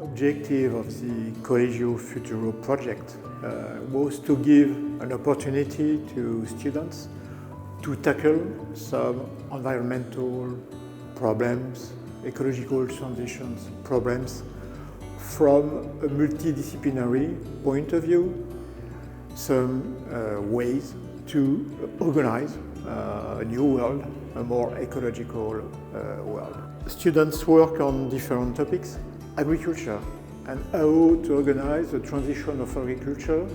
Objective of the Collegio Futuro project was to give an opportunity to students to tackle some environmental problems, ecological transitions problems from a multidisciplinary point of view, some ways to organize a new world, a more ecological world. Students work on different topics. Agriculture and how to organize the transition of agriculture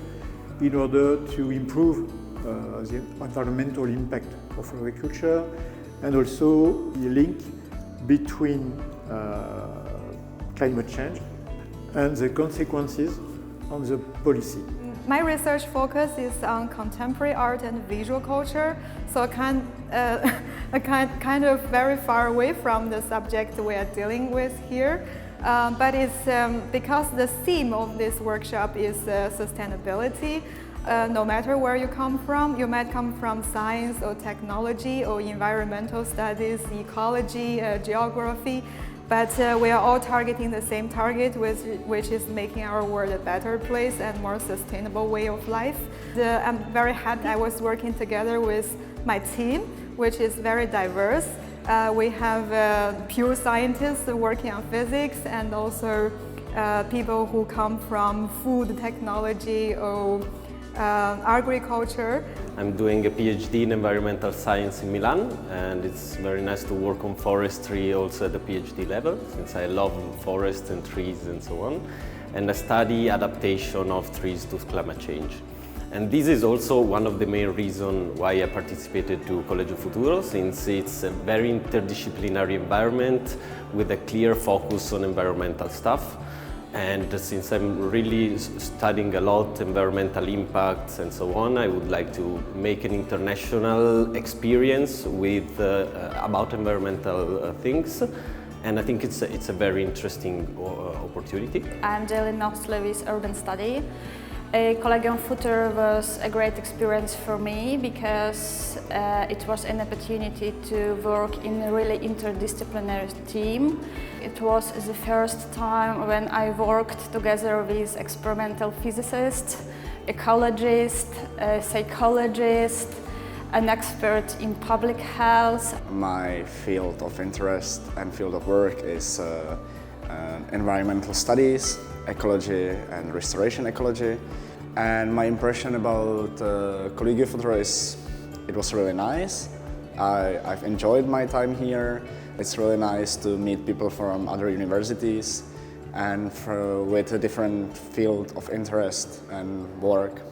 in order to improve the environmental impact of agriculture and also the link between climate change and the consequences on the policy. My research focus is on contemporary art and visual culture, so kind of very far away from the subject we are dealing with here. But it's because the theme of this workshop is sustainability. No matter where you come from, you might come from science or technology or environmental studies, ecology, geography, but we are all targeting the same target, which is making our world a better place and more sustainable way of life. I'm very happy I was working together with my team, which is very diverse. We have pure scientists working on physics and also people who come from food technology or agriculture. I'm doing a PhD in environmental science in Milan, and it's very nice to work on forestry also at the PhD level, since I love forests and trees and so on. And I study adaptation of trees to climate change. And this is also one of the main reasons why I participated to Collegio Futuro, since it's a very interdisciplinary environment with a clear focus on environmental stuff. And since I'm really studying a lot environmental impacts and so on, I would like to make an international experience with about environmental things. And I think it's a very interesting opportunity. I'm doing Master with Urban Study. Collegio Futuro was a great experience for me because it was an opportunity to work in a really interdisciplinary team. It was the first time when I worked together with experimental physicists, ecologists, psychologists, an expert in public health. My field of interest and field of work is environmental studies, ecology and restoration ecology. And my impression about Collegio Futuro is it was really nice. I've enjoyed my time here. It's really nice to meet people from other universities and with a different field of interest and work.